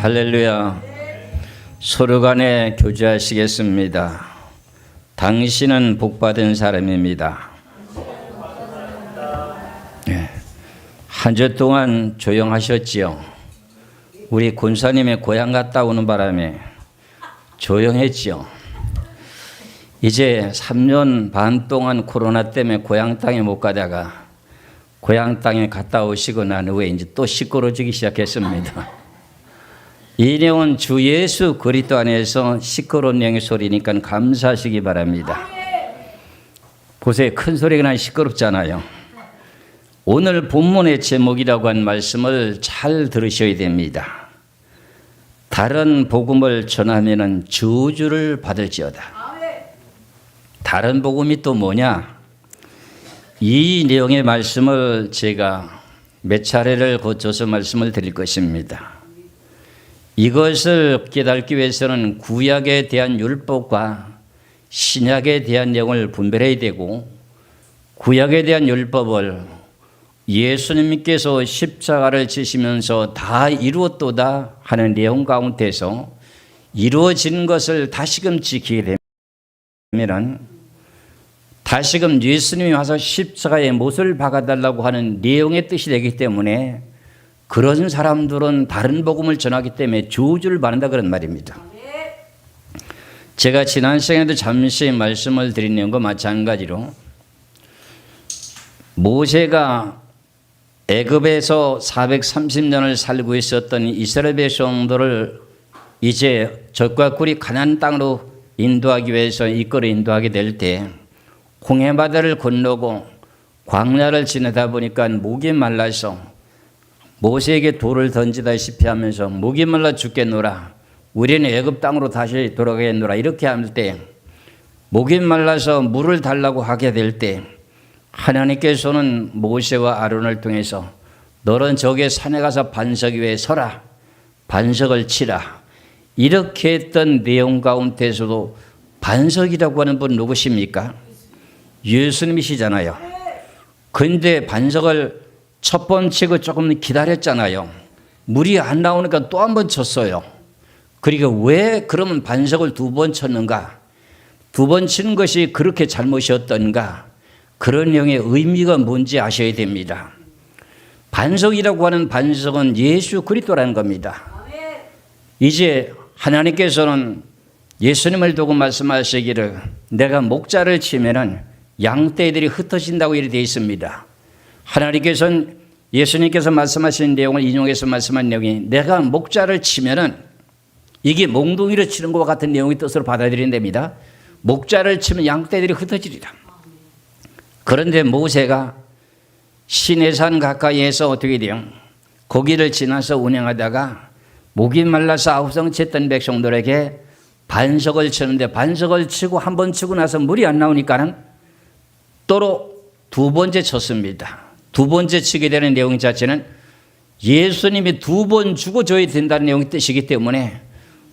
할렐루야. 서로 간에 교제하시겠습니다. 당신은 복받은 사람입니다. 네. 한 주 동안 조용하셨지요. 우리 군사님의 고향 갔다 오는 바람에 조용했지요. 이제 3년 반 동안 코로나 때문에 고향 땅에 못 가다가 고향 땅에 갔다 오시고 난 후에 이제 또 시끄러워지기 시작했습니다. 이 내용은 주 예수 그리스도 안에서 시끄러운 내용의 소리니까 감사하시기 바랍니다. 보세요. 큰 소리가 나면 시끄럽잖아요. 오늘 본문의 제목이라고 한 말씀을 잘 들으셔야 됩니다. 다른 복음을 전하면 저주를 받을지어다. 다른 복음이 또 뭐냐? 이 내용의 말씀을 제가 몇 차례를 거쳐서 말씀을 드릴 것입니다. 이것을 깨닫기 위해서는 구약에 대한 율법과 신약에 대한 내용을 분별해야 되고, 구약에 대한 율법을 예수님께서 십자가를 지시면서 다 이루었도다 하는 내용 가운데서 이루어진 것을 다시금 지키게 되면, 다시금 예수님이 와서 십자가에 못을 박아달라고 하는 내용의 뜻이 되기 때문에 그런 사람들은 다른 복음을 전하기 때문에 저주를 받는다 그런 말입니다. 제가 지난 시간에도 잠시 말씀을 드린 내용과 마찬가지로 모세가 애굽에서 430년을 살고 있었던 이스라엘 백성들을 이제 적과 꿀이 가나안 땅으로 인도하기 위해서 이끌어 인도하게 될 때 홍해바다를 건너고 광야를 지나다 보니까 목이 말라서 모세에게 돌을 던지다시피 하면서 목이 말라 죽겠노라, 우리는 애굽 땅으로 다시 돌아가겠노라 이렇게 할 때, 목이 말라서 물을 달라고 하게 될 때 하나님께서는 모세와 아론을 통해서 너는 저기 산에 가서 반석 위에 서라, 반석을 치라 이렇게 했던 내용 가운데서도 반석이라고 하는 분 누구십니까? 예수님이시잖아요. 근데 반석을 첫 번 치고 조금 기다렸잖아요. 물이 안 나오니까 또 한 번 쳤어요. 그러니까 왜 그러면 반석을 두 번 쳤는가? 두 번 치는 것이 그렇게 잘못이었던가? 그런 내용의 의미가 뭔지 아셔야 됩니다. 반석이라고 하는 반석은 예수 그리스도라는 겁니다. 이제 하나님께서는 예수님을 두고 말씀하시기를 내가 목자를 치면은 양떼들이 흩어진다고 이렇게 되어 있습니다. 하나님께서는 예수님께서 말씀하신 내용을 인용해서 말씀한 내용이 내가 목자를 치면은 이게 몽둥이를 치는 것과 같은 내용의 뜻으로 받아들인답니다. 목자를 치면 양떼들이 흩어지리라. 그런데 모세가 시내산 가까이에서 어떻게 돼요? 거기를 지나서 운행하다가 목이 말라서 아우성쳤던 백성들에게 반석을 치는데 반석을 치고 한 번 치고 나서 물이 안 나오니까는 또로 두 번째 쳤습니다. 두 번째 치게 되는 내용 자체는 예수님이 두 번 죽어줘야 된다는 내용의 뜻이기 때문에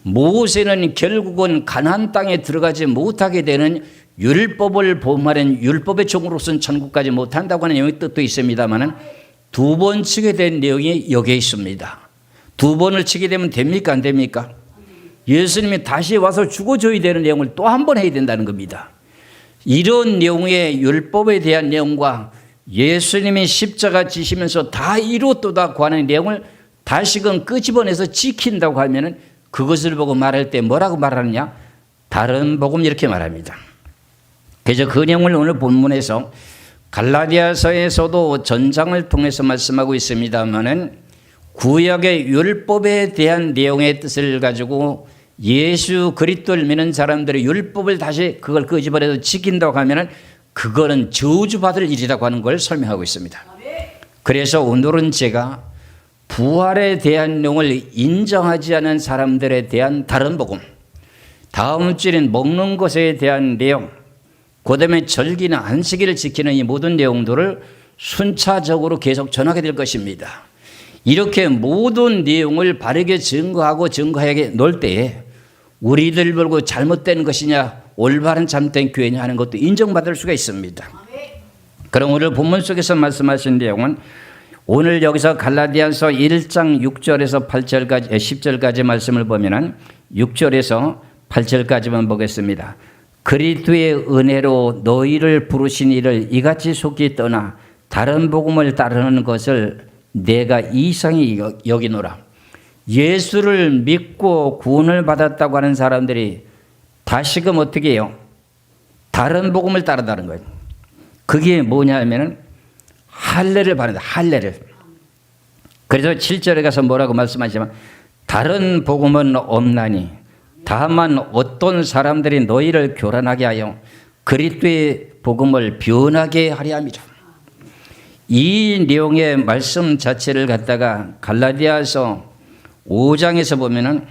모세는 결국은 가나안 땅에 들어가지 못하게 되는 율법을 범하는 율법의 종으로서는 천국까지 못한다고 하는 내용의 뜻도 있습니다만 두 번 치게 된 내용이 여기에 있습니다. 두 번을 치게 되면 됩니까? 안 됩니까? 예수님이 다시 와서 죽어줘야 되는 내용을 또 한 번 해야 된다는 겁니다. 이런 내용의 율법에 대한 내용과 예수님이 십자가 지시면서 다 이루었도다고 하는 내용을 다시금 끄집어내서 지킨다고 하면 그것을 보고 말할 때 뭐라고 말하느냐? 다른 복음 이렇게 말합니다. 그래서 그 내용을 오늘 본문에서 갈라디아서에서도 전장을 통해서 말씀하고 있습니다만은 구약의 율법에 대한 내용의 뜻을 가지고 예수 그리스도를 믿는 사람들의 율법을 다시 그걸 끄집어내서 지킨다고 하면은 그거는 저주받을 일이라고 하는 걸 설명하고 있습니다. 그래서 오늘은 제가 부활에 대한 내용을 인정하지 않은 사람들에 대한 다른 복음, 다음 주에는 먹는 것에 대한 내용, 그 다음에 절기나 안식일을 지키는 이 모든 내용들을 순차적으로 계속 전하게 될 것입니다. 이렇게 모든 내용을 바르게 증거하게 놓을 때에 우리들 보고 잘못된 것이냐 올바른 잘못된 교회냐 하는 것도 인정받을 수가 있습니다. 그럼 오늘 본문 속에서 말씀하신 내용은 오늘 여기서 갈라디아서 1장 6절에서 8절까지 10절까지 말씀을 보면은 6절에서 8절까지만 보겠습니다. 그리스도의 은혜로 너희를 부르신 이를 이같이 속히 떠나 다른 복음을 따르는 것을 내가 이상히 여기노라. 예수를 믿고 구원을 받았다고 하는 사람들이 다시금 어떻게 해요? 다른 복음을 따르다는 거예요. 그게 뭐냐면은 할례를 바른다. 할례를. 그래서 7절에 가서 뭐라고 말씀하시지만 다른 복음은 없나니 다만 어떤 사람들이 너희를 교란하게 하여 그리스도의 복음을 변하게 하려 함이라. 이 내용의 말씀 자체를 갖다가 갈라디아서 5장에서 보면은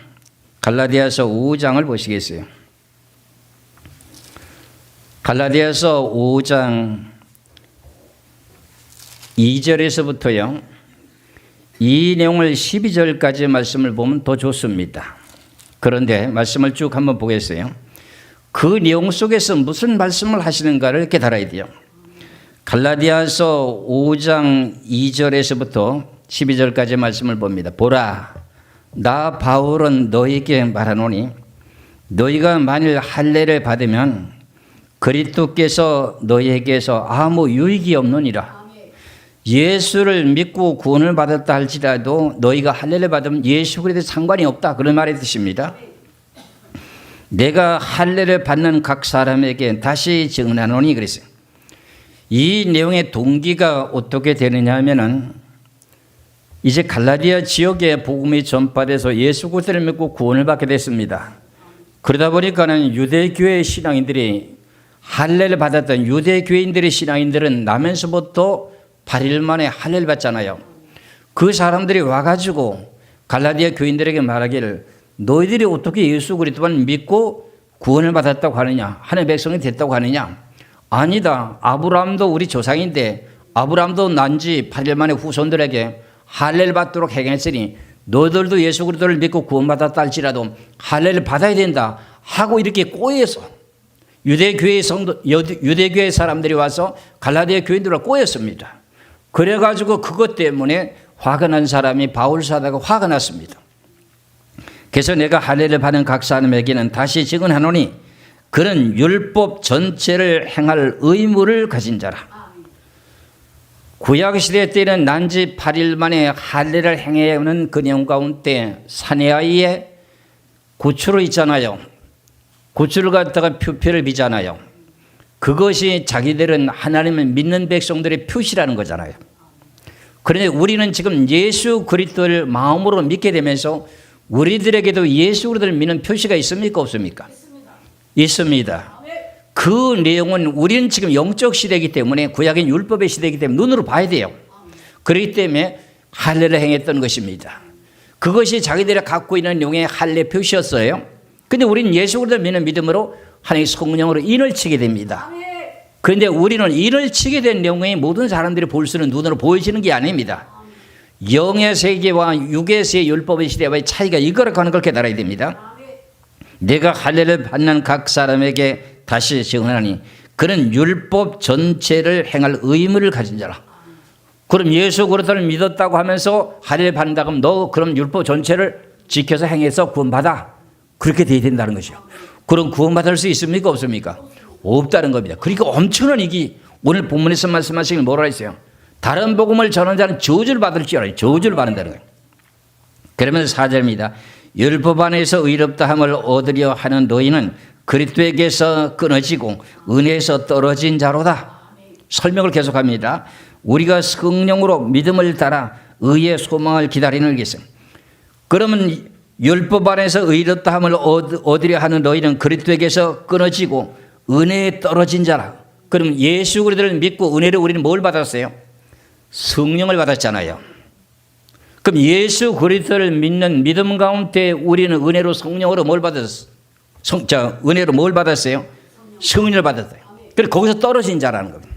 갈라디아서 5장을 보시겠어요? 갈라디아서 5장 2절에서부터요. 이 내용을 12절까지 말씀을 보면 더 좋습니다. 그런데 말씀을 쭉 한번 보겠어요. 그 내용 속에서 무슨 말씀을 하시는가를 깨달아야 돼요. 갈라디아서 5장 2절에서부터 12절까지 말씀을 봅니다. 보라, 나 바울은 너희에게 말하노니 너희가 만일 할례를 받으면 그리스도께서 너희에게서 아무 유익이 없느니라. 예수를 믿고 구원을 받았다 할지라도 너희가 할례를 받으면 예수 그리스도에 상관이 없다. 그런 말의 뜻입니다. 내가 할례를 받는 각 사람에게 다시 증언하노니 그랬어요. 이 내용의 동기가 어떻게 되느냐 하면은 이제 갈라디아 지역에 복음이 전파돼서 예수 그리스도를 믿고 구원을 받게 됐습니다. 그러다 보니까는 유대교회 신앙인들이 할례를 받았던 유대교인들의 신앙인들은 나면서부터 8일 만에 할례를 받잖아요. 그 사람들이 와가지고 갈라디아 교인들에게 말하기를 너희들이 어떻게 예수 그리스도만 믿고 구원을 받았다고 하느냐, 하나님의 백성이 됐다고 하느냐. 아니다. 아브라함도 우리 조상인데 아브라함도 난지 8일 만에 후손들에게 할례를 받도록 행했으니 너희들도 예수 그리스도를 믿고 구원받았다 할지라도 할례를 받아야 된다 하고 이렇게 꼬여서 유대교회 사람들이 와서 갈라디아 교인들과 꼬였습니다. 그래가지고 그것 때문에 화가 난 사람이 바울 사도가 화가 났습니다. 그래서 내가 할례를 받은 각 사람에게는 다시 증언하노니 그는 율법 전체를 행할 의무를 가진 자라. 구약시대 때는 난지 8일 만에 할례를 행하는 그 내용 가운데 사내아이의 고추로 있잖아요. 고추를 갖다가 표표를 비잖아요. 그것이 자기들은 하나님을 믿는 백성들의 표시라는 거잖아요. 그런데 우리는 지금 예수 그리스도를 마음으로 믿게 되면서 우리들에게도 예수 그리스도를 믿는 표시가 있습니까? 없습니까? 있습니다. 그 내용은 우리는 지금 영적 시대이기 때문에 구약인 율법의 시대이기 때문에 눈으로 봐야 돼요. 그렇기 때문에 할례를 행했던 것입니다. 그것이 자기들이 갖고 있는 용의 할례 표시였어요. 그런데 우리는 예수 그리스도를 믿는 믿음으로 하나님의 성령으로 인을 치게 됩니다. 그런데 우리는 인을 치게 된 내용이 모든 사람들이 볼 수는 눈으로 보여지는 게 아닙니다. 영의 세계와 육의 세계 율법의 시대와의 차이가 이거라고 하는 걸 깨달아야 됩니다. 내가 할례를 받는 각 사람에게 다시 증언하니 그는 율법 전체를 행할 의무를 가진 자라. 그럼 예수 그리스도를 믿었다고 하면서 할례를 받는다고 하면 너 그럼 율법 전체를 지켜서 행해서 구원받아. 그렇게 돼야 된다는 것이요. 그럼 구원받을 수 있습니까? 없습니까? 없다는 겁니다. 그러니까 엄청난 이기 오늘 본문에서 말씀하시길 뭐라 했어요? 다른 복음을 전하는 자는 저주를 받을 줄 알아요. 저주를 받는다는 거예요. 그러면서 4절입니다. 율법 안에서 의롭다 함을 얻으려 하는 너희는 그리스도에게서 끊어지고 은혜에서 떨어진 자로다. 설명을 계속합니다. 우리가 성령으로 믿음을 따라 의의 소망을 기다리는 것은 그러면 율법 안에서 의롭다 함을 얻으려 하는 너희는 그리스도에게서 끊어지고 은혜에 떨어진 자라. 그럼 예수 그리스도를 믿고 은혜를 우리는 뭘 받았어요? 성령을 받았잖아요. 그럼 예수 그리스도를 믿는 믿음 가운데 우리는 은혜로 성령으로 뭘 받았어요? 은혜로 뭘 받았어요? 성령을 받았어요. 그래서 거기서 떨어진 자라는 겁니다.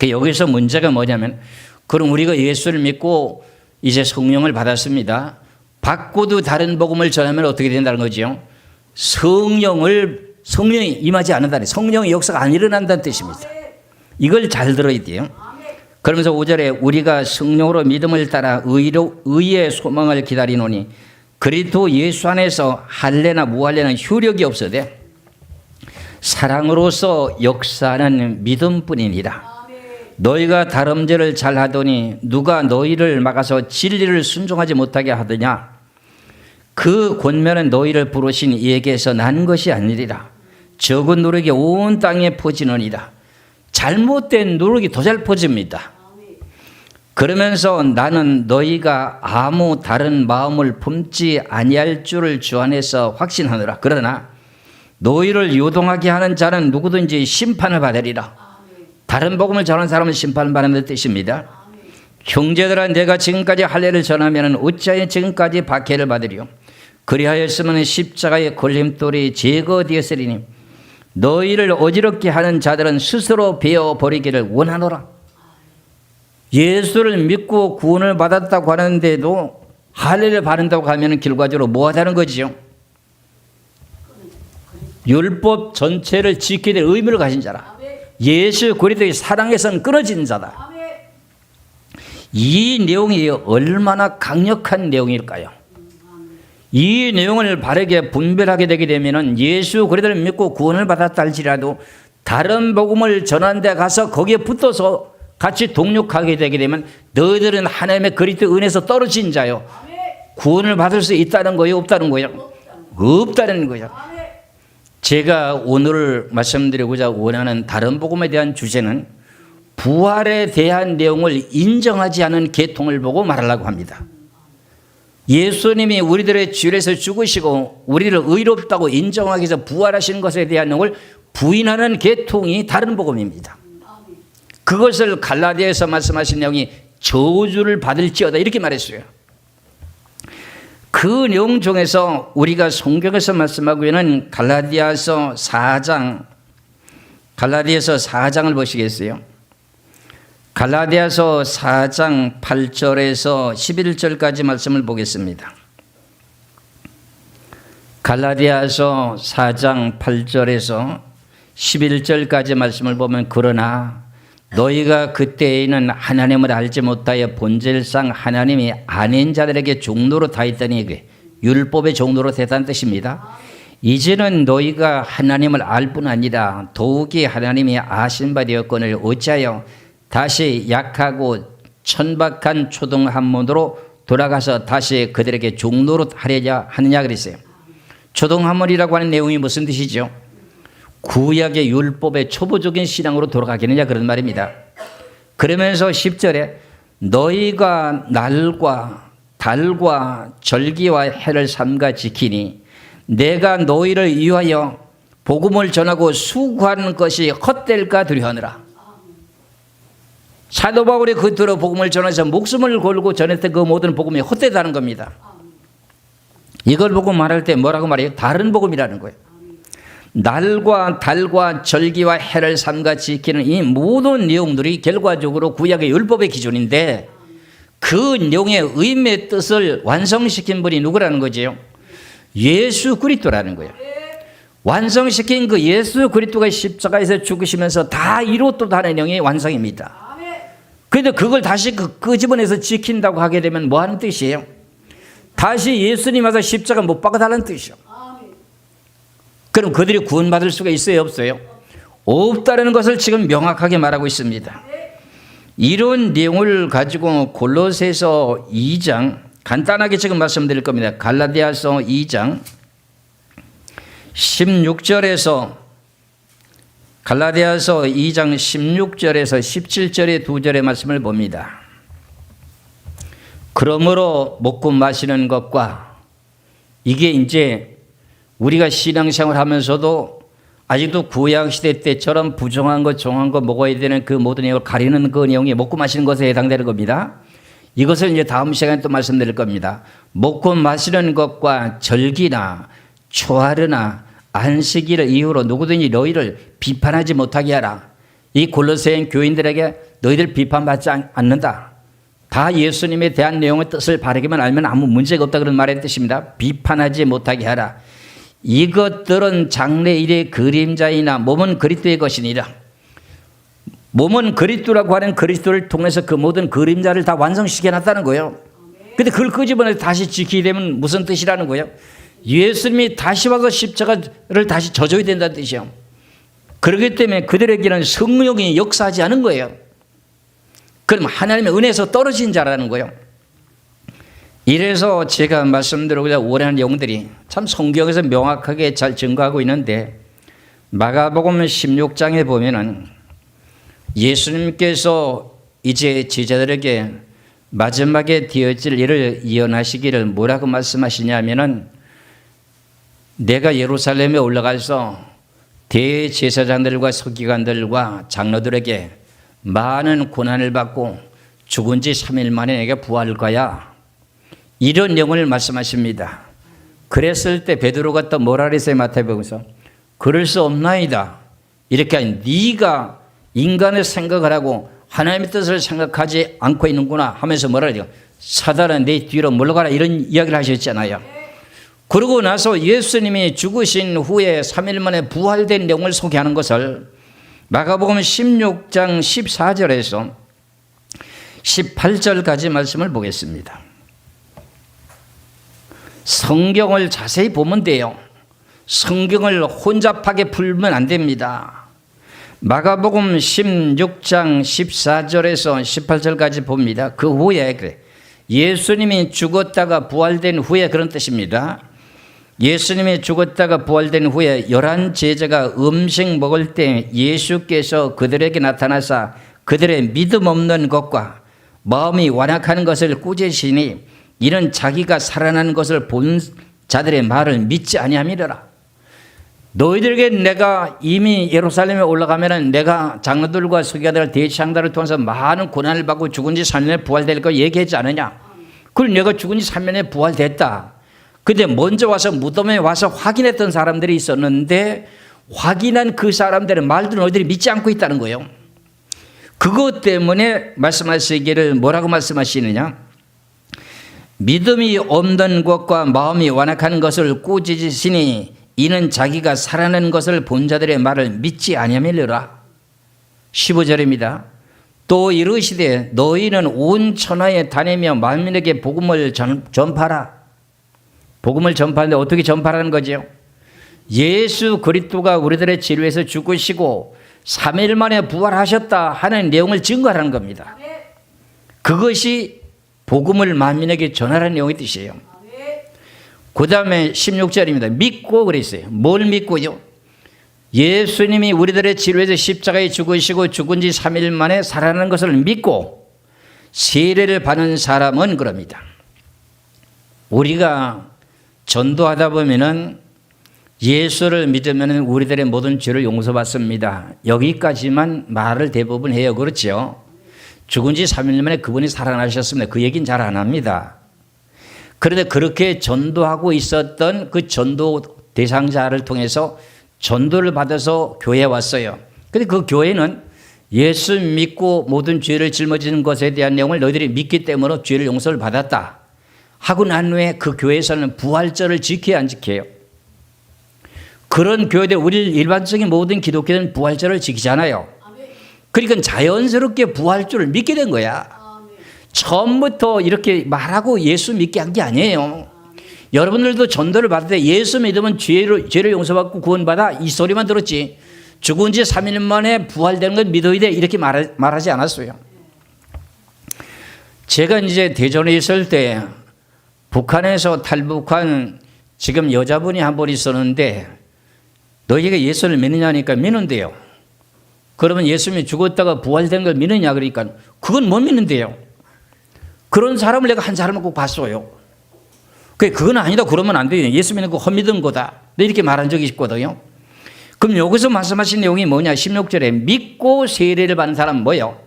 여기서 문제가 뭐냐면 그럼 우리가 예수를 믿고 이제 성령을 받았습니다. 받고도 다른 복음을 전하면 어떻게 된다는 거죠? 성령이 임하지 않는다는, 성령의 역사가 안 일어난다는 뜻입니다. 이걸 잘 들어야 돼요. 그러면서 5절에 우리가 성령으로 믿음을 따라 의의 소망을 기다리노니 그리스도 예수 안에서 할례나 무할례는 효력이 없어되 사랑으로서 역사하는 믿음뿐이니라. 너희가 다름질을 잘하더니 누가 너희를 막아서 진리를 순종하지 못하게 하더냐. 그 권면은 너희를 부르신 이에게서 난 것이 아니리라. 적은 누룩이 온 땅에 퍼지느니라. 잘못된 누룩이 더 잘 퍼집니다. 그러면서 나는 너희가 아무 다른 마음을 품지 아니할 줄을 주 안에서 확신하노라. 그러나 너희를 요동하게 하는 자는 누구든지 심판을 받으리라. 다른 복음을 전하는 사람은 심판을 받는 뜻입니다. 형제들아 내가 지금까지 할례를 전하면 어찌하여 지금까지 박해를 받으리요. 그리하였으면 십자가의 걸림돌이 제거되었으리니 너희를 어지럽게 하는 자들은 스스로 베어버리기를 원하노라. 예수를 믿고 구원을 받았다고 하는데도 할례를 바른다고 하면 결과적으로 뭐 하자는 거지요? 율법 전체를 지키게 될 의무를 가진 자라. 예수 그리스도의 사랑에선 끊어진 자다. 이 내용이 얼마나 강력한 내용일까요? 이 내용을 바르게 분별하게 되게 되면 예수 그리스도를 믿고 구원을 받았다 할지라도 다른 복음을 전하는 데 가서 거기에 붙어서 같이 동력하게 되게 되면 너희들은 하나님의 그리스도 은혜에서 떨어진 자요. 구원을 받을 수 있다는 거예요? 없다는 거예요? 없다는 거예요. 제가 오늘 말씀드리고자 원하는 다른 복음에 대한 주제는 부활에 대한 내용을 인정하지 않은 계통을 보고 말하려고 합니다. 예수님이 우리들의 죄에서 죽으시고 우리를 의롭다고 인정하기 위해서 부활하신 것에 대한 내용을 부인하는 계통이 다른 복음입니다. 그것을 갈라디아에서 말씀하신 내용이 저주를 받을지어다 이렇게 말했어요. 그 내용 중에서 우리가 성경에서 말씀하고 있는 갈라디아서 4장을 보시겠어요? 갈라디아서 4장 8절에서 11절까지 말씀을 보겠습니다. 갈라디아서 4장 8절에서 11절까지 말씀을 보면 그러나 너희가 그때에는 하나님을 알지 못하여 본질상 하나님이 아닌 자들에게 종로로 다했더니 율법의 종로로 됐다는 뜻입니다. 이제는 너희가 하나님을 알 뿐 아니라 더욱이 하나님이 아신 바 되었거늘 어찌하여 다시 약하고 천박한 초등 한문으로 돌아가서 다시 그들에게 종로로 하려냐 하느냐 그랬어요. 초등 한문이라고 하는 내용이 무슨 뜻이죠? 구약의 율법의 초보적인 신앙으로 돌아가겠느냐 그런 말입니다. 그러면서 10절에 너희가 날과 달과 절기와 해를 삼가 지키니 내가 너희를 위하여 복음을 전하고 수고하는 것이 헛될까 두려워하느라. 사도 바울이 그토록 복음을 전해서 목숨을 걸고 전했던 그 모든 복음이 헛되다는 겁니다. 이걸 보고 말할 때 뭐라고 말해요? 다른 복음이라는 거예요. 날과 달과 절기와 해를 삼가 지키는 이 모든 내용들이 결과적으로 구약의 율법의 기준인데 그 내용의 의미의 뜻을 완성시킨 분이 누구라는 거죠? 예수 그리스도라는 거예요. 완성시킨 그 예수 그리스도가 십자가에서 죽으시면서 다 이루었다는 내용이 완성입니다. 그런데 그걸 다시 끄집어내서 지킨다고 하게 되면 뭐 하는 뜻이에요? 다시 예수님 와서 십자가 못 박아달라는 뜻이요. 그럼 그들이 구원받을 수가 있어요? 없어요? 없다는 것을 지금 명확하게 말하고 있습니다. 이런 내용을 가지고 골로새서 2장 간단하게 지금 말씀드릴 겁니다. 갈라디아서 2장 16절에서 갈라디아서 2장 16절에서 17절의 두 절의 말씀을 봅니다. 그러므로 먹고 마시는 것과 이게 이제 우리가 신앙생활 하면서도 아직도 구약시대 때처럼 부정한 것, 정한 것 먹어야 되는 그 모든 내용을 가리는 그 내용이 먹고 마시는 것에 해당되는 겁니다. 이것을 이제 다음 시간에 또 말씀드릴 겁니다. 먹고 마시는 것과 절기나 초하루나 안식일을 이후로 누구든지 너희를 비판하지 못하게 하라. 이 골로새 교인들에게 너희들 비판받지 않는다. 다 예수님에 대한 내용의 뜻을 바르게만 알면 아무 문제가 없다 그런 말의 뜻입니다. 비판하지 못하게 하라. 이것들은 장래일의 그림자이나 몸은 그리스도의 것이니라. 몸은 그리스도라고 하는 그리스도를 통해서 그 모든 그림자를 다 완성시켜 놨다는 거예요. 근데 그걸 끄집어내 다시 지키게 되면 무슨 뜻이라는 거예요? 예수님이 다시 와서 십자가를 다시 져줘야 된다는 뜻이에요. 그렇기 때문에 그들에게는 성령이 역사하지 않은 거예요. 그럼 하나님의 은혜에서 떨어진 자라는 거예요. 이래서 제가 말씀드리고자 원하는 내용들이 참 성경에서 명확하게 잘 증거하고 있는데, 마가복음 16장에 보면은 예수님께서 이제 제자들에게 마지막에 되어질 일을 예언하시기를 뭐라고 말씀하시냐면은, 내가 예루살렘에 올라가서 대제사장들과 서기관들과 장로들에게 많은 고난을 받고 죽은 지 3일 만에 내가 부활할 거야, 이런 내용을 말씀하십니다. 그랬을 때 베드로가 또 뭐라 그랬어요? 마태복음에서 그럴 수 없나이다. 이렇게 하니 네가 인간의 생각을 하고 하나님의 뜻을 생각하지 않고 있는구나 하면서 뭐라 그래요? 사단아 내 뒤로 물러가라, 이런 이야기를 하셨잖아요. 그러고 나서 예수님이 죽으신 후에 3일 만에 부활된 내용을 소개하는 것을 마가복음 16장 14절에서 18절까지 말씀을 보겠습니다. 성경을 자세히 보면 돼요. 성경을 혼잡하게 풀면 안 됩니다. 마가복음 16장 14절에서 18절까지 봅니다. 그 후에 그래, 예수님이 죽었다가 부활된 후에, 그런 뜻입니다. 예수님이 죽었다가 부활된 후에 11 제자가 음식 먹을 때 예수께서 그들에게 나타나사 그들의 믿음 없는 것과 마음이 완악하는 것을 꾸짖으시니, 이는 자기가 살아난 것을 본 자들의 말을 믿지 아니함이라. 너희들에게 내가 이미 예루살렘에 올라가면은 내가 장로들과 서기관들 대제사장들을 통해서 많은 고난을 받고 죽은 지 3년에 부활될 거 얘기하지 않느냐. 그걸 내가 죽은 지 3년에 부활됐다. 근데 먼저 와서 무덤에 와서 확인했던 사람들이 있었는데, 확인한 그 사람들의 말들은 너희들이 믿지 않고 있다는 거예요. 그것 때문에 말씀하시기를 뭐라고 말씀하시느냐? 믿음이 없는 것과 마음이 완악한 것을 꾸짖으시니, 이는 자기가 살아난 것을 본 자들의 말을 믿지 아니함이니라. 15절입니다. 또 이르시되 너희는 온 천하에 다니며 만민에게 복음을 전파라. 복음을 전파하는데 어떻게 전파하는 거죠? 예수 그리스도가 우리들의 치료에서 죽으시고 3일 만에 부활하셨다 하는 내용을 증거하는 겁니다. 그것이 복음을 만민에게 전하라는 내용의 뜻이에요. 그 다음에 16절입니다. 믿고 그랬어요. 뭘 믿고요? 예수님이 우리들의 치료에서 십자가에 죽으시고 죽은 지 3일 만에 살아나는 것을 믿고 세례를 받는 사람은 그럽니다. 우리가 전도하다 보면은 예수를 믿으면 우리들의 모든 죄를 용서받습니다, 여기까지만 말을 대부분 해요. 그렇죠? 죽은 지 3일 만에 그분이 살아나셨습니다, 그 얘기는 잘 안 합니다. 그런데 그렇게 전도하고 있었던 그 전도 대상자를 통해서 전도를 받아서 교회에 왔어요. 그런데 그 교회는 예수 믿고 모든 죄를 짊어지는 것에 대한 내용을 너희들이 믿기 때문에 죄를 용서를 받았다 하고 난 후에 그 교회에서는 부활절을 지켜야 안 지켜요? 그런 교회들, 우리 일반적인 모든 기독교는 부활절을 지키잖아요. 그러니까 자연스럽게 부활절을 믿게 된 거야. 처음부터 이렇게 말하고 예수 믿게 한 게 아니에요. 여러분들도 전도를 받을 때 예수 믿으면 죄를 용서받고 구원받아, 이 소리만 들었지 죽은 지 3일 만에 부활되는 걸 믿어야 돼 이렇게 말하지 않았어요. 제가 이제 대전에 있을 때 북한에서 탈북한 지금 여자분이 한 분 있었는데, 너희가 예수를 믿느냐니까 믿는데요. 그러면 예수님이 죽었다가 부활된 걸 믿느냐 그러니까 그건 못 믿는데요. 그런 사람을 내가 한 사람을 꼭 봤어요. 그건 아니다 그러면 안 돼요. 예수 믿는 거 헛믿은 거다, 이렇게 말한 적이 있거든요. 그럼 여기서 말씀하신 내용이 뭐냐? 16절에 믿고 세례를 받는 사람은 뭐예요?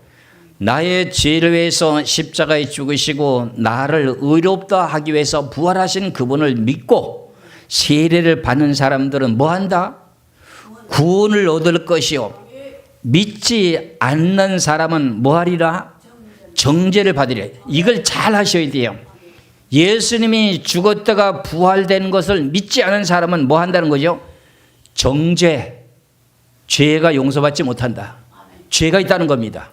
나의 죄를 위해서 십자가에 죽으시고 나를 의롭다 하기 위해서 부활하신 그분을 믿고 세례를 받는 사람들은 뭐한다? 구원을 얻을 것이요, 믿지 않는 사람은 뭐하리라? 정죄를 받으리라. 이걸 잘 하셔야 돼요. 예수님이 죽었다가 부활된 것을 믿지 않은 사람은 뭐 한다는 거죠? 정죄, 죄가 용서받지 못한다. 죄가 있다는 겁니다.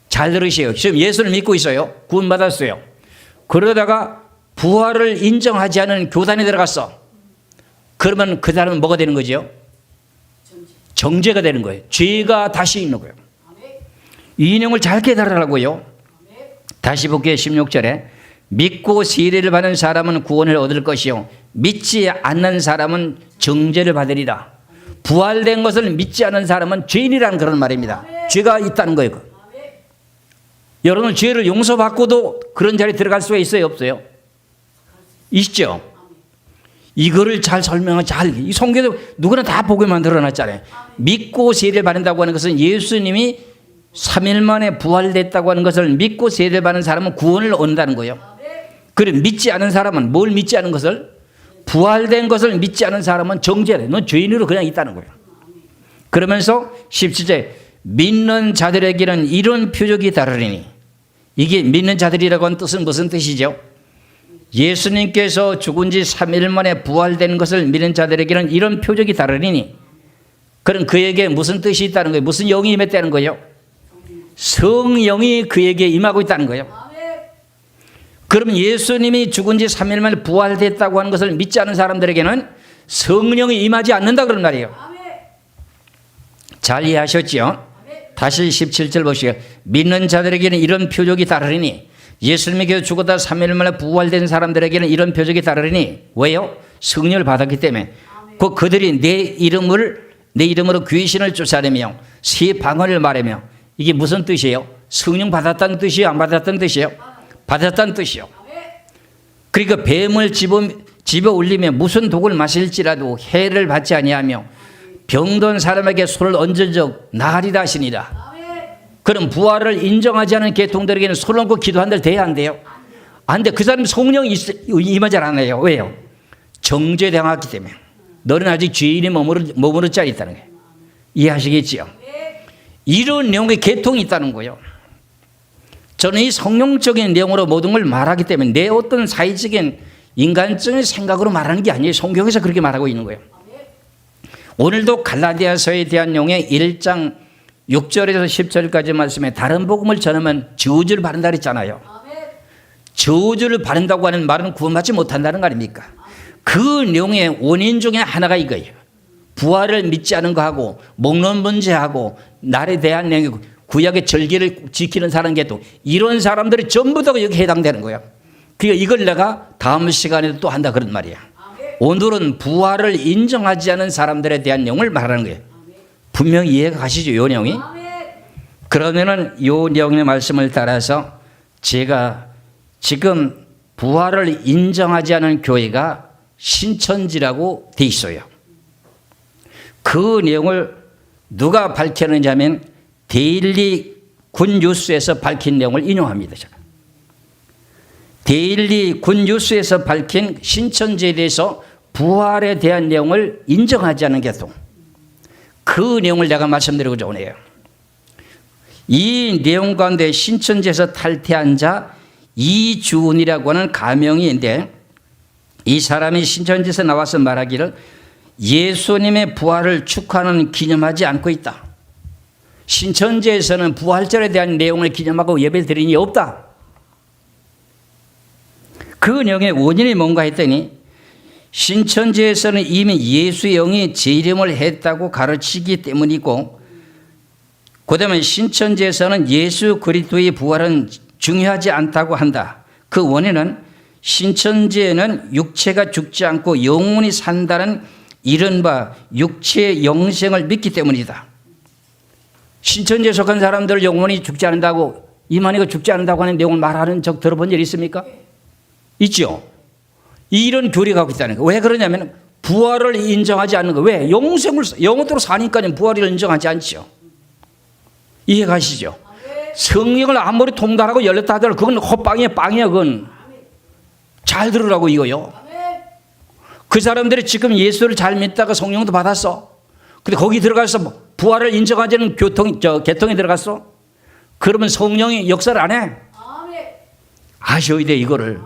잘 들으세요. 지금 예수를 믿고 있어요. 구원받았어요. 그러다가 부활을 인정하지 않은 교단에 들어갔어. 그러면 그 사람은 뭐가 되는 거죠? 정죄가 되는 거예요. 죄가 다시 있는 거예요. 이 내용을 잘 깨달으라고요. 다시 볼게요. 16절에 믿고 세례를 받은 사람은 구원을 얻을 것이요 믿지 않는 사람은 정죄를 받으리라. 부활된 것을 믿지 않는 사람은 죄인이라는 그런 말입니다. 죄가 있다는 거예요. 여러분 죄를 용서받고도 그런 자리에 들어갈 수가 있어요? 없어요? 있죠. 이거를 잘 설명을 이 성경에도 누구나 다 보게만 드러났잖아요. 믿고 세례를 받는다고 하는 것은 예수님이 3일 만에 부활됐다고 하는 것을 믿고 세례를 받는 사람은 구원을 얻는다는 거예요. 그래 믿지 않은 사람은 뭘 믿지 않은 것을? 부활된 것을 믿지 않은 사람은 정죄래. 넌 죄인으로 그냥 있다는 거예요. 그러면서 17절 믿는 자들에게는 이런 표적이 다르리니, 이게 믿는 자들이라고 하는 뜻은 무슨 뜻이죠? 예수님께서 죽은 지 3일 만에 부활된 것을 믿는 자들에게는 이런 표적이 다르리니, 그럼 그에게 무슨 뜻이 있다는 거예요? 무슨 영이 임했다는 거예요? 성령이 그에게 임하고 있다는 거예요. 그러면 예수님이 죽은 지 3일 만에 부활됐다고 하는 것을 믿지 않은 사람들에게는 성령이 임하지 않는다 그런 말이에요. 잘 이해하셨죠? 다시 17절 보시죠. 믿는 자들에게는 이런 표적이 다르리니, 예수님께서 죽었다 3일 만에 부활된 사람들에게는 이런 표적이 다르리니, 왜요? 성령을 받았기 때문에. 그들이 내 이름으로 귀신을 쫓아내며 새 방언을 말하며, 이게 무슨 뜻이에요? 성령 받았다는 뜻이에요? 안 받았다는 뜻이에요? 받았다는 뜻이요. 그러니까 뱀을 집어 올리며 무슨 독을 마실지라도 해를 받지 아니하며 병든 사람에게 손을 얹은 적 나으리라 하시니라. 그럼 부활을 인정하지 않은 계통들에게는 손을 얹고 기도한들 돼야 안 돼요? 안 돼. 그 사람 성령이 임하지 않아요. 왜요? 정죄당했기 때문에. 너는 아직 죄인이 머무를 자리 있다는 거예요. 이해하시겠지요? 이런 내용의 계통이 있다는 거예요. 저는 이 성령적인 내용으로 모든 걸 말하기 때문에 내 어떤 사회적인 인간적인 생각으로 말하는 게 아니에요. 성경에서 그렇게 말하고 있는 거예요. 오늘도 갈라디아서에 대한 내용의 1장 6절에서 10절까지 말씀에 다른 복음을 전하면 저주를 받는다 그랬잖아요. 저주를 받는다고 하는 말은 구원받지 못한다는 거 아닙니까? 그 내용의 원인 중에 하나가 이거예요. 부활을 믿지 않은 거하고 먹는 문제하고 날에 대한 내용이 구약의 절기를 지키는 사람 계통, 이런 사람들이 전부 다 여기 해당되는 거예요. 그러니까 이걸 내가 다음 시간에도 또 한다 그런 말이야. 오늘은 부활을 인정하지 않은 사람들에 대한 내용을 말하는 거예요. 분명히 이해가 가시죠? 이 내용이? 그러면은 이 내용의 말씀을 따라서 제가 지금 부활을 인정하지 않은 교회가 신천지라고 돼 있어요. 그 내용을 누가 밝혔는지 하면 데일리 군 뉴스에서 밝힌 내용을 인용합니다. 데일리 군 뉴스에서 밝힌 신천지에 대해서 부활에 대한 내용을 인정하지 않은 계통, 그 내용을 내가 말씀드리고자 오네요. 이 내용 가운데 신천지에서 탈퇴한 자 이주은이라고 하는 가명이 있는데, 이 사람이 신천지에서 나와서 말하기를 예수님의 부활을 축하하는 기념하지 않고 있다. 신천지에서는 부활절에 대한 내용을 기념하고 예배를 드리니 없다. 그 내용의 원인이 뭔가 했더니 신천지에서는 이미 예수의 영이 재림을 했다고 가르치기 때문이고, 그 다음에 신천지에서는 예수 그리스도의 부활은 중요하지 않다고 한다. 그 원인은 신천지에는 육체가 죽지 않고 영원히 산다는 이른바 육체의 영생을 믿기 때문이다. 신천지에 속한 사람들 영원히 죽지 않는다고, 이만희가 죽지 않는다고 하는 내용을 말하는 적 들어본 일 있습니까? 있죠. 이런 교리가 갖고 있다는 거예요. 왜 그러냐면 부활을 인정하지 않는 거예요. 왜? 영원토록 사니까 부활을 인정하지 않죠. 이해가시죠? 성령을 아무리 통달하고 열렸다 하더라도 그건 헛방이야, 빵이야. 그건 잘 들으라고 이거요. 그 사람들이 지금 예수를 잘 믿다가 성령도 받았어. 근데 거기 들어가서 부활을 인정하지 않는 계통에 들어갔어. 그러면 성령이 역사를 안 해. 아셔야 돼 이거를.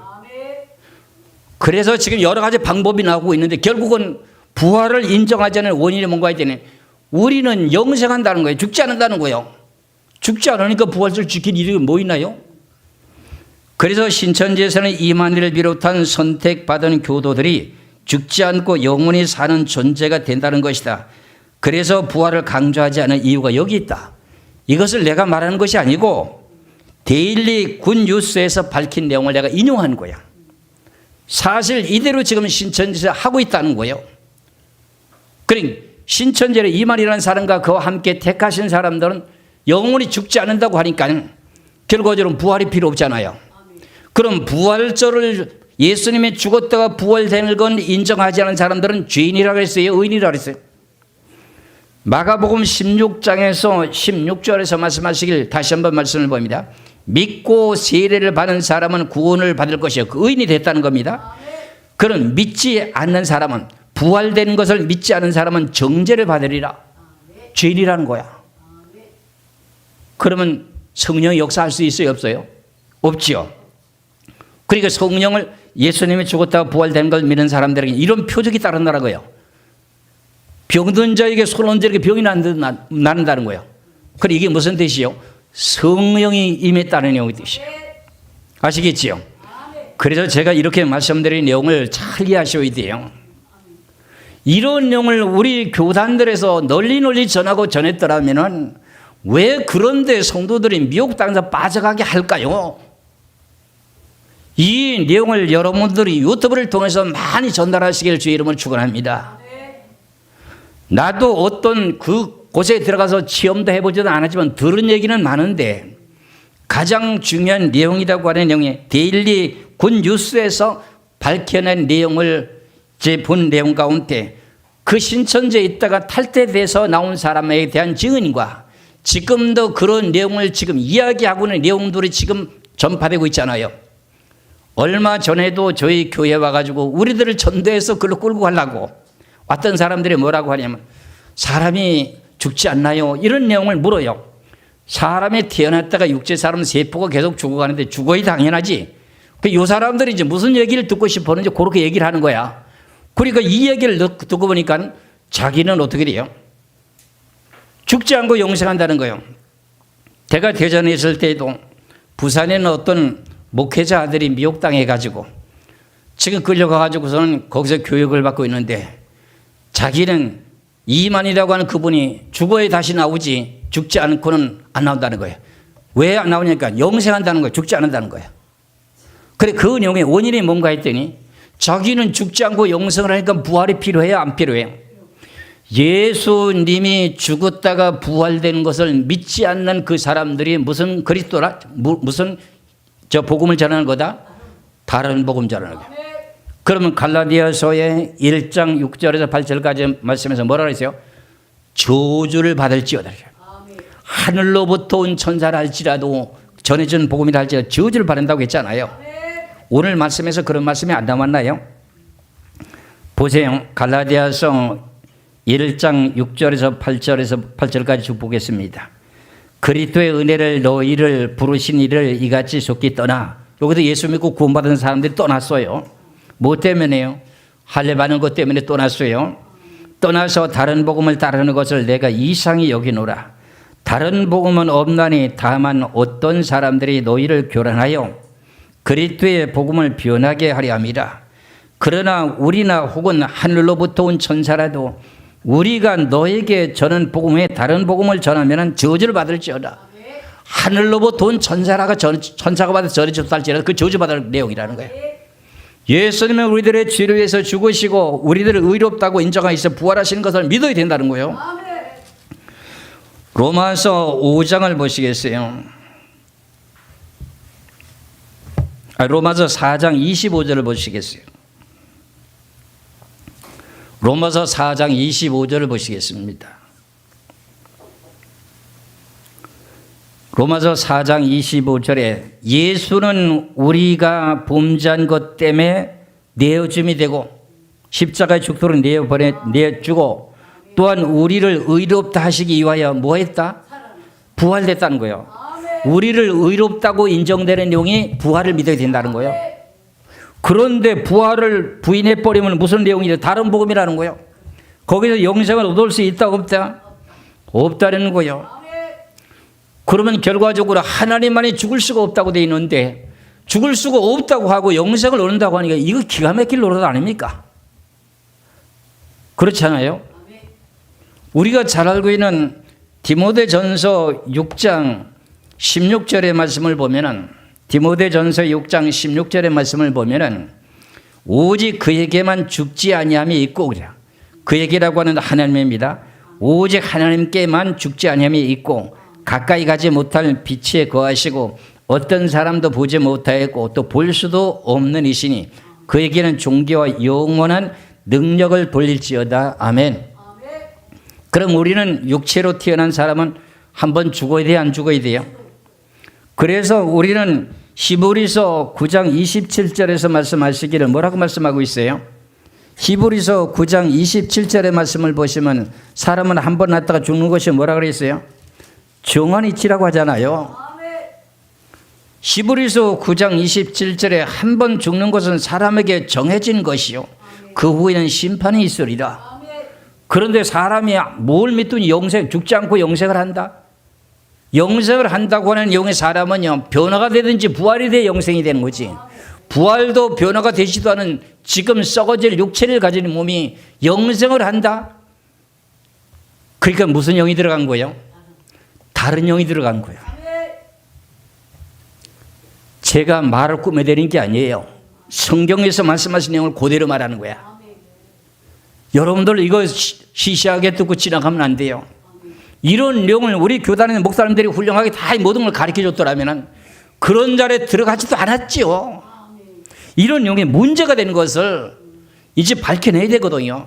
그래서 지금 여러 가지 방법이 나오고 있는데 결국은 부활을 인정하지 않는 원인이 뭔가 했더니 우리는 영생한다는 거예요. 죽지 않는다는 거예요. 죽지 않으니까 부활절 지킬 일이 뭐 있나요? 그래서 신천지에서는 이만희를 비롯한 선택받은 교도들이 죽지 않고 영원히 사는 존재가 된다는 것이다. 그래서 부활을 강조하지 않은 이유가 여기 있다. 이것을 내가 말하는 것이 아니고 데일리 굿 뉴스에서 밝힌 내용을 내가 인용한 거야. 사실 이대로 지금 신천지에서 하고 있다는 거예요. 그러니까 신천지의 이만희라는 사람과 그와 함께 택하신 사람들은 영원히 죽지 않는다고 하니까 결과적으로 부활이 필요 없잖아요. 그럼 부활절을 예수님이 죽었다가 부활되는 건 인정하지 않은 사람들은 죄인이라고 했어요? 의인이라고 했어요? 마가복음 16장에서 16절에서 말씀하시길 다시 한번 말씀을 봅니다. 믿고 세례를 받은 사람은 구원을 받을 것이요. 그 의인이 됐다는 겁니다. 그럼 믿지 않는 사람은, 부활된 것을 믿지 않은 사람은 정죄를 받으리라. 죄인이라는 거야. 그러면 성령이 역사할 수 있어요? 없어요? 없죠. 그러니까 성령을 예수님이 죽었다가 부활된 걸 믿는 사람들에게 이런 표적이 따른다는 거예요. 병든 자에게 손 얹으니까 병이 나는다는 거예요. 그럼 이게 무슨 뜻이요? 성령이 임했다는 내용의 뜻이에요. 아시겠지요? 그래서 제가 이렇게 말씀드린 내용을 잘 이해하셔야 돼요. 이런 내용을 우리 교단들에서 널리 전하고 전했더라면 왜 그런데 성도들이 미혹당해서 빠져가게 할까요? 이 내용을 여러분들이 유튜브를 통해서 많이 전달하시길 주의 이름으로 축원합니다. 나도 어떤 그 곳에 들어가서 체험도 해보지도 않았지만 들은 얘기는 많은데 가장 중요한 내용이라고 하는 내용이 데일리 굿 뉴스에서 밝혀낸 내용을 제 본 내용 가운데 그 신천지에 있다가 탈퇴돼서 나온 사람에 대한 증언과 지금도 그런 내용을 지금 이야기하고 있는 내용들이 지금 전파되고 있잖아요. 얼마 전에도 저희 교회에 와가지고 우리들을 전도해서 글로 끌고 가려고 왔던 사람들이 뭐라고 하냐면 사람이 죽지 않나요? 이런 내용을 물어요. 사람이 태어났다가 육체 사람 세포가 계속 죽어가는데 죽어야 당연하지. 이 사람들이 이제 무슨 얘기를 듣고 싶었는지 그렇게 얘기를 하는 거야. 그러니까 이 얘기를 듣고 보니까 자기는 어떻게 돼요? 죽지 않고 영생한다는 거예요. 제가 대전에 있을 때에도 부산에는 어떤 목회자 아들이 미혹당해가지고 지금 끌려가가지고서는 거기서 교육을 받고 있는데 자기는 이만이라고 하는 그분이 죽어야 다시 나오지 죽지 않고는 안 나온다는 거예요. 왜 안 나오냐니까 영생한다는 거예요. 죽지 않는다는 거예요. 그래 그 내용의 원인이 뭔가 했더니 자기는 죽지 않고 영생을 하니까 부활이 필요해요? 안 필요해요? 예수님이 죽었다가 부활되는 것을 믿지 않는 그 사람들이 무슨 그리스도라? 무슨 저 복음을 전하는 거다? 다른 복음 전하는 거예요. 그러면 갈라디아서의 1장 6절에서 8절까지 말씀에서 뭐라고 했어요? 저주를 받을지어다. 하늘로부터 온 천사라 할지라도 전해진 복음이라 할지라도 저주를 받는다고 했잖아요. 오늘 말씀에서 그런 말씀이 안 남았나요? 보세요. 갈라디아서 1장 6절에서 8절까지 쭉 보겠습니다. 그리스도의 은혜를 너희를 부르신 이를 이같이 속히 떠나. 여기서 예수 믿고 구원받은 사람들이 떠났어요. 뭐 때문에요? 할례 받는 것 때문에 떠났어요. 떠나서 다른 복음을 따르는 것을 내가 이상히 여기노라. 다른 복음은 없나니 다만 어떤 사람들이 너희를 교란하여 그리스도의 복음을 변하게 하려 함이라. 그러나 우리나 혹은 하늘로부터 온 천사라도 우리가 너에게 전한 복음에 다른 복음을 전하면 저주를 받을지어다. 하늘로부터 온 천사가 받아 전해줬다 할지라도 그 저주받을 내용이라는 거예요. 예수님은 우리들의 죄를 위해서 죽으시고 우리들을 의롭다고 인정하셔서 부활하시는 것을 믿어야 된다는 거예요. 로마서 5장을 보시겠어요? 로마서 4장 25절을 보시겠어요? 로마서 4장 25절을 보시겠습니다. 로마서 4장 25절에 예수는 우리가 범죄한 것 때문에 내어줌이 되고 십자가의 죽도록 내어주고 또한 우리를 의롭다 하시기 위하여 뭐 했다? 부활됐다는 거예요. 우리를 의롭다고 인정되는 내용이 부활을 믿어야 된다는 거예요. 그런데 부활을 부인해버리면 무슨 내용이죠? 다른 복음이라는 거예요. 거기서 영생을 얻을 수 있다 없다? 없다는 거예요. 그러면 결과적으로 하나님만이 죽을 수가 없다고 돼 있는데 죽을 수가 없다고 하고 영생을 얻는다고 하니까 이거 기가 막힐 노릇 아닙니까? 그렇잖아요. 우리가 잘 알고 있는 디모데전서 6장 16절의 말씀을 보면은 디모데전서 6장 16절의 말씀을 보면은 오직 그에게만 죽지 아니함이 있고 그래요. 그에게라고 하는 하나님입니다. 오직 하나님께만 죽지 아니함이 있고 가까이 가지 못할 빛에 거하시고 어떤 사람도 보지 못하였고 또 볼 수도 없는 이시니 그에게는 존귀와 영원한 능력을 돌릴지어다. 아멘. 그럼 우리는 육체로 태어난 사람은 한번 죽어야 돼요? 안 죽어야 돼요? 그래서 우리는 히브리서 9장 27절에서 말씀하시기를 뭐라고 말씀하고 있어요? 히브리서 9장 27절의 말씀을 보시면 사람은 한 번 났다가 죽는 것이 뭐라고 그랬어요? 정한이치라고 하잖아요. 히브리서 9장 27절에 한 번 죽는 것은 사람에게 정해진 것이요 그 후에는 심판이 있으리라. 그런데 사람이 뭘 믿더니 죽지 않고 영생을 한다? 영생을 한다고 하는 영의 사람은요 변화가 되든지 부활이 돼 영생이 되는 거지. 부활도 변화가 되지도 않은 지금 썩어질 육체를 가진 몸이 영생을 한다? 그러니까 무슨 영이 들어간 거예요? 다른 영이 들어간 거예요. 제가 말을 꾸며내는 게 아니에요. 성경에서 말씀하신 내용을 그대로 말하는 거야. 여러분들 이거 시시하게 듣고 지나가면 안 돼요. 이런 내용을 우리 교단에 있는 목사님들이 훌륭하게 다 모든 걸 가르쳐 줬더라면 그런 자리에 들어가지도 않았지요. 이런 내용이 문제가 되는 것을 이제 밝혀내야 되거든요.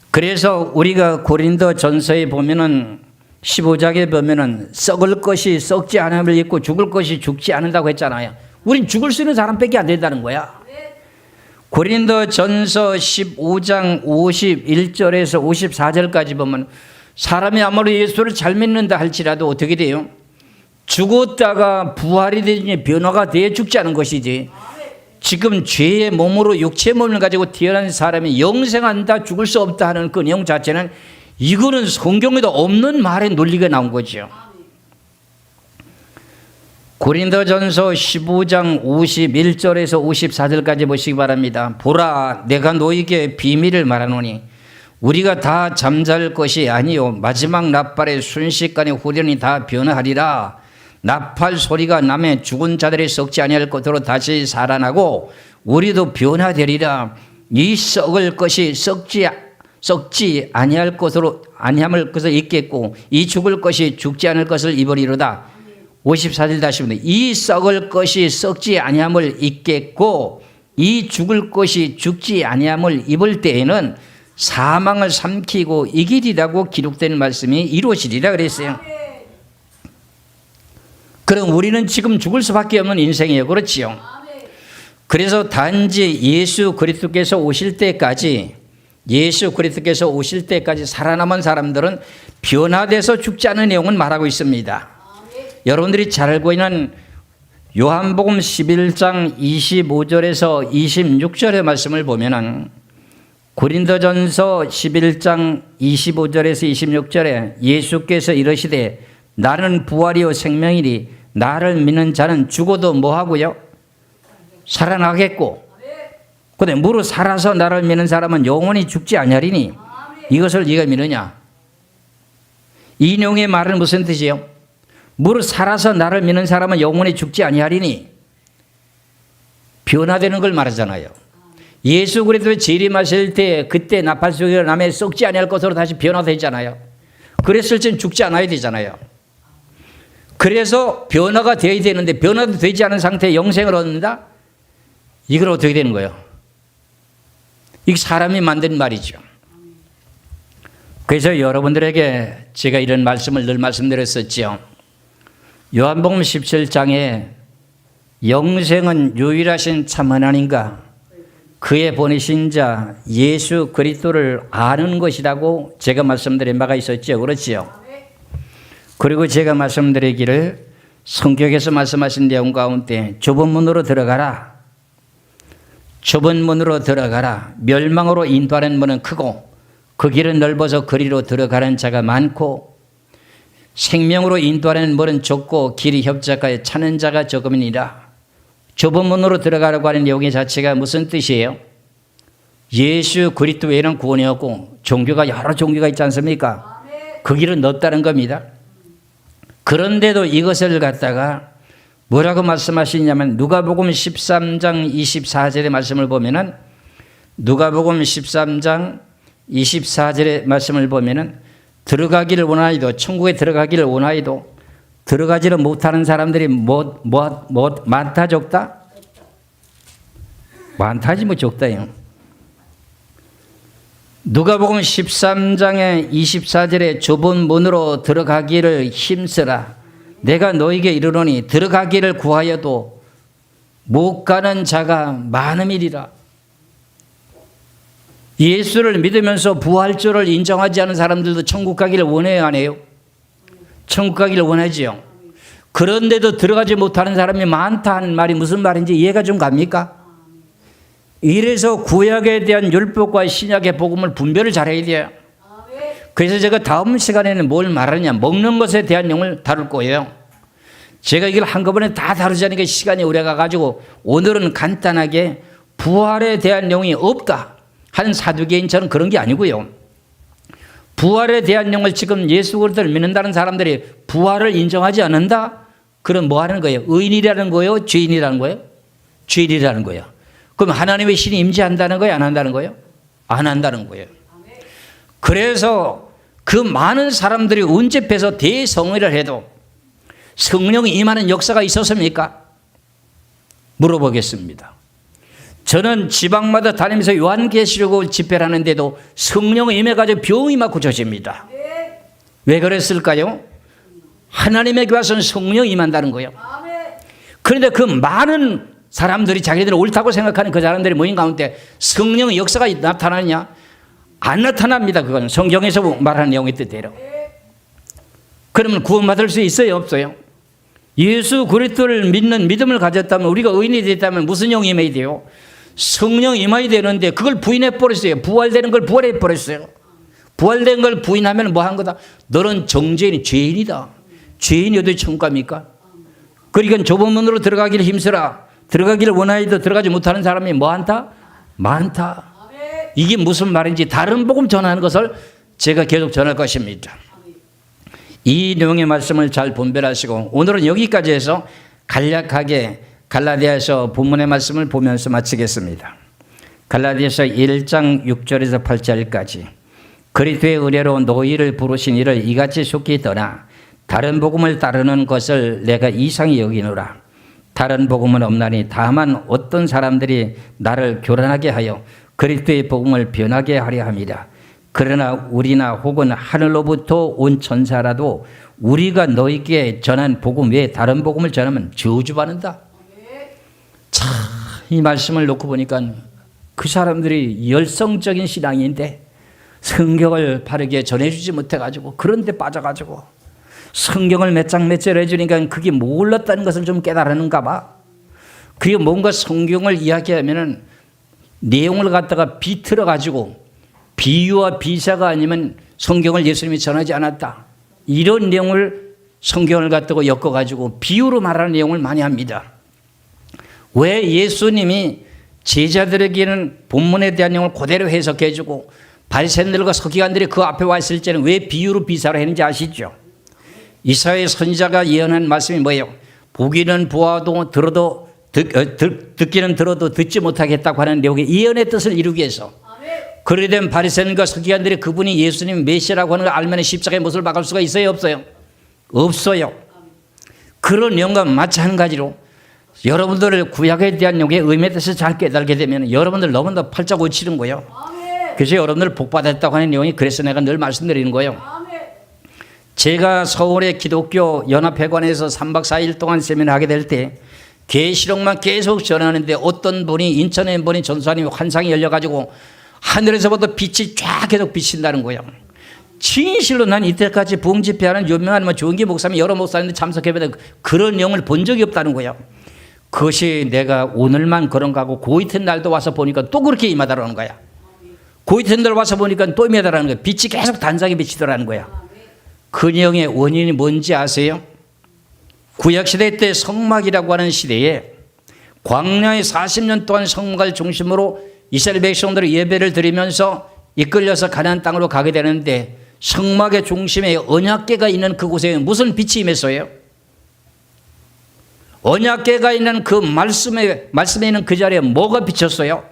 그래서 우리가 고린도 전서에 보면은 15장에 보면은 썩을 것이 썩지 않음을 입고 죽을 것이 죽지 않는다고 했잖아요. 우린 죽을 수 있는 사람밖에 안 된다는 거야. 고린도 전서 15장 51절에서 54절까지 보면 사람이 아무리 예수를 잘 믿는다 할지라도 어떻게 돼요? 죽었다가 부활이 되니 변화가 돼 죽지 않은 것이지. 지금 죄의 몸으로 육체의 몸을 가지고 태어난 사람이 영생한다 죽을 수 없다 하는 그 내용 자체는 이거는 성경에도 없는 말의 논리가 나온 거죠. 고린도전서 15장 51절에서 54절까지 보시기 바랍니다. 보라 내가 너에게 비밀을 말하노니 우리가 다 잠잘 것이 아니요 마지막 나팔의 순식간에 후련히 다 변화하리라. 나팔 소리가 나매 죽은 자들이 썩지 아니할 것으로 다시 살아나고 우리도 변화되리라. 이 썩을 것이 썩지 아니할 것으로 아니함을 것을 입겠고 이 죽을 것이 죽지 않을 것을 입으리로다. 54절 다시 보면 이 썩을 것이 썩지 아니함을 입겠고 이 죽을 것이 죽지 아니함을 입을 때에는 사망을 삼키고 이기리라고 기록된 말씀이 이루어지리라 그랬어요. 그럼 우리는 지금 죽을 수밖에 없는 인생이에요. 그렇지요? 그래서 단지 예수 그리스도께서 오실 때까지 살아남은 사람들은 변화돼서 죽지 않은 내용은 말하고 있습니다. 여러분들이 잘 알고 있는 요한복음 11장 25절에서 26절의 말씀을 보면은 고린도전서 11장 25절에서 26절에 예수께서 이르시되 나는 부활이요 생명이니 나를 믿는 자는 죽어도 뭐하고요? 살아나겠고 근데 무릇 살아서 나를 믿는 사람은 영원히 죽지 아니하리니 이것을 네가 믿느냐? 이 내용의 말은 무슨 뜻이에요? 무릇 살아서 나를 믿는 사람은 영원히 죽지 아니하리니 변화되는 걸 말하잖아요. 예수 그리스도의 재림하실 때 그때 나팔 소리가 나매 썩지 아니할 것으로 다시 변화되잖아요. 그랬을 땐 죽지 않아야 되잖아요. 그래서 변화가 되어야 되는데 변화도 되지 않은 상태에 영생을 얻는다? 이건 어떻게 되는 거예요? 이게 사람이 만든 말이죠. 그래서 여러분들에게 제가 이런 말씀을 늘 말씀드렸었죠. 요한복음 17장에 영생은 유일하신 참 하나님과 그의 보내신 자 예수 그리스도를 아는 것이라고 제가 말씀드린 바가 있었죠. 그렇지요? 그리고 제가 말씀드리기를 성경에서 말씀하신 내용 가운데 좁은 문으로 들어가라. 좁은 문으로 들어가라. 멸망으로 인도하는 문은 크고 그 길은 넓어서 그리로 들어가는 자가 많고 생명으로 인도하는 문은 좁고 길이 협착하여 찾는 자가 적음이니라. 좁은 문으로 들어가라고 하는 내용의 자체가 무슨 뜻이에요? 예수 그리스도 외에는 구원이 없고 종교가 여러 종교가 있지 않습니까? 그 길은 없다는 겁니다. 그런데도 이것을 갖다가 뭐라고 말씀하시냐면 누가복음 13장 24절의 말씀을 보면은 누가복음 13장 24절의 말씀을 보면은 들어가기를 원하이도 천국에 들어가기를 원하이도 들어가지를 못하는 사람들이 많다 적다? 많다지 뭐 적다요. 누가복음 13장의 24절에 좁은 문으로 들어가기를 힘쓰라. 내가 너에게 이르노니 들어가기를 구하여도 못 가는 자가 많음이리라. 예수를 믿으면서 부활절을 인정하지 않은 사람들도 천국 가기를 원해요, 안 해요? 천국 가기를 원하지요. 그런데도 들어가지 못하는 사람이 많다는 말이 무슨 말인지 이해가 좀 갑니까? 이래서 구약에 대한 율법과 신약의 복음을 분별을 잘해야 돼요. 그래서 제가 다음 시간에는 뭘 말하냐, 먹는 것에 대한 내용을 다룰 거예요. 제가 이걸 한꺼번에 다 다루자니까 시간이 오래 가가지고 오늘은 간단하게 부활에 대한 내용이 없다 하는 사두개인처럼 그런 게 아니고요. 부활에 대한 내용을 지금 예수 그리스도를 믿는다는 사람들이 부활을 인정하지 않는다? 그럼 뭐 하는 거예요? 의인이라는 거예요? 죄인이라는 거예요? 죄인이라는 거예요. 그럼 하나님의 신이 임재한다는 거예요? 안 한다는 거예요? 안 한다는 거예요. 그래서 그 많은 사람들이 운집해서 대성회를 해도 성령이 임하는 역사가 있었습니까? 물어보겠습니다. 저는 지방마다 다니면서 요한계시록 집회를 하는데도 성령이 임해가지고 병이 막 고쳐집니다. 왜 그랬을까요? 하나님의 교회 와서는 성령이 임한다는 거예요. 그런데 그 많은 사람들이 자기들이 옳다고 생각하는 그 사람들이 모인 가운데 성령의 역사가 나타나느냐? 안 나타납니다. 그건 성경에서 말하는 내용의 뜻대로. 그러면 구원받을 수 있어요? 없어요? 예수 그리스도를 믿는 믿음을 가졌다면, 우리가 의인이 됐다면 무슨 영이 임해야 돼요? 성령 임해야 되는데 그걸 부인해 버렸어요. 부활되는 걸 부활해 버렸어요. 부활된 걸 부인하면 뭐 한 거다? 너는 정죄인이 죄인이다. 죄인이 어디 천국 갑니까? 그러니까 좁은 문으로 들어가기를 힘쓰라. 들어가기를 원하여도 들어가지 못하는 사람이 뭐한다? 많다. 이게 무슨 말인지 다른 복음 전하는 것을 제가 계속 전할 것입니다. 이 내용의 말씀을 잘 분별하시고 오늘은 여기까지 해서 간략하게 갈라디아서 본문의 말씀을 보면서 마치겠습니다. 갈라디아서 1장 6절에서 8절까지 그리스도의 의뢰로 너희를 부르신 이를 이같이 속히 떠나 다른 복음을 따르는 것을 내가 이상히 여기노라. 다른 복음은 없나니 다만 어떤 사람들이 나를 교란하게 하여 그리스도의 복음을 변하게 하려 함이라. 그러나 우리나 혹은 하늘로부터 온 천사라도 우리가 너희에게 전한 복음 외에 다른 복음을 전하면 저주받는다. 참, 이 말씀을 놓고 보니까 그 사람들이 열성적인 신앙인데 성경을 바르게 전해주지 못해가지고 그런 데 빠져가지고 성경을 몇 장 몇 절 해주니까 그게 몰랐다는 것을 좀 깨달았는가 봐. 그게 뭔가 성경을 이야기하면은 내용을 갖다가 비틀어가지고 비유와 비사가 아니면 성경을 예수님이 전하지 않았다. 이런 내용을 성경을 갖다가 엮어가지고 비유로 말하는 내용을 많이 합니다. 왜 예수님이 제자들에게는 본문에 대한 내용을 그대로 해석해주고 바리새인들과 서기관들이 그 앞에 와 있을 때는 왜 비유로 비사로 했는지 아시죠? 이사야 선지자가 예언한 말씀이 뭐예요? 보기는 보아도 들어도 듣기는 들어도 듣지 못하겠다고 하는 내용의 예언의 뜻을 이루기 위해서 그래 된 바리새인과 서기관들이 그분이 예수님 메시아라고 하는 걸 알면 십자가의 못을 박을 수가 있어요? 없어요? 없어요. 그런 내용과 마찬가지로 여러분들을 구약에 대한 내용의 의미에 대해서 잘 깨달게 되면 여러분들 너무나 팔자 고치는 거예요. 그래서 여러분들 복받았다고 하는 내용이 그래서 내가 늘 말씀드리는 거예요. 제가 서울의 기독교 연합회관에서 3박 4일 동안 세미나 하게 될 때 계시록만 계속 전하는데 어떤 분이 인천에 분이 전사님 환상이 열려가지고 하늘에서부터 빛이 쫙 계속 비친다는 거예요. 진실로 난 이때까지 부흥 집회하는 유명한 조은기 목사님 여러 목사님들 참석해보다 그런 내용을 본 적이 없다는 거예요. 그것이 내가 오늘만 그런가 하고 그 이튿날도 와서 보니까 또 그렇게 임하더라는 거야. 그 이튿날 와서 보니까 또 임하더라는 거야. 빛이 계속 단상에 비치더라는 거야. 그 내용의 원인이 뭔지 아세요? 구약시대 때 성막이라고 하는 시대에 광야의 40년 동안 성막을 중심으로 이스라엘 백성들이 예배를 드리면서 이끌려서 가나안 땅으로 가게 되는데 성막의 중심에 언약궤가 있는 그곳에 무슨 빛이 임했어요? 언약궤가 있는 그 말씀에 있는 그 자리에 뭐가 비쳤어요?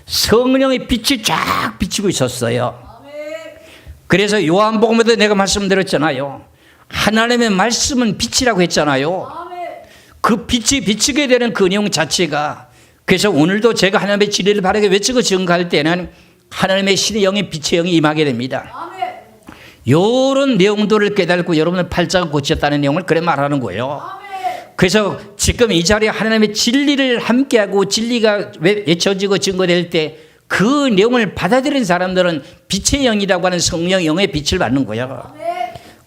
성령의 빛이 쫙 비치고 있었어요. 그래서 요한복음에도 내가 말씀드렸잖아요. 하나님의 말씀은 빛이라고 했잖아요. 그 빛이 비치게 되는 그 내용 자체가, 그래서 오늘도 제가 하나님의 진리를 바르게 외치고 증거할 때는 하나님의 신의 영의 빛의 영이 임하게 됩니다. 이런 내용들을 깨닫고 여러분을 팔자가 고쳤다는 내용을 그래 말하는 거예요. 그래서 지금 이 자리에 하나님의 진리를 함께하고 진리가 외쳐지고 증거될 때 그 내용을 받아들인 사람들은 빛의 영이라고 하는 성령 영의 빛을 받는 거야.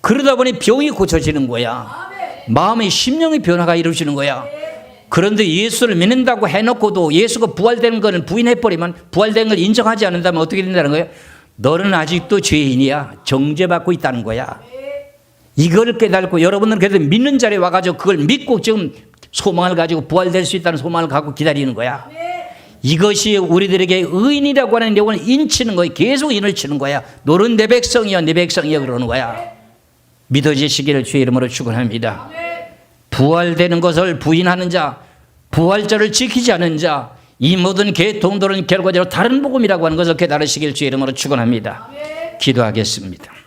그러다 보니 병이 고쳐지는 거야. 마음의 심령의 변화가 이루어지는 거야. 그런데 예수를 믿는다고 해놓고도 예수가 부활되는 것을 부인해버리면, 부활된 걸 인정하지 않는다면 어떻게 된다는 거예요? 너는 아직도 죄인이야. 정죄받고 있다는 거야. 이걸 깨닫고 여러분은 그래도 믿는 자리에 와가지고 그걸 믿고 지금 소망을 가지고 부활될 수 있다는 소망을 갖고 기다리는 거야. 이것이 우리들에게 의인이라고 하는 내용을 인치는 거야. 계속 인을 치는 거야. 너는 내 백성이야, 내 백성이야 그러는 거야. 믿어지시기를 주의 이름으로 축원합니다. 부활되는 것을 부인하는 자, 부활절을 지키지 않은 자, 이 모든 계통들은 결과적으로 다른 복음이라고 하는 것을 깨달으시길 주의 이름으로 축원합니다. 기도하겠습니다.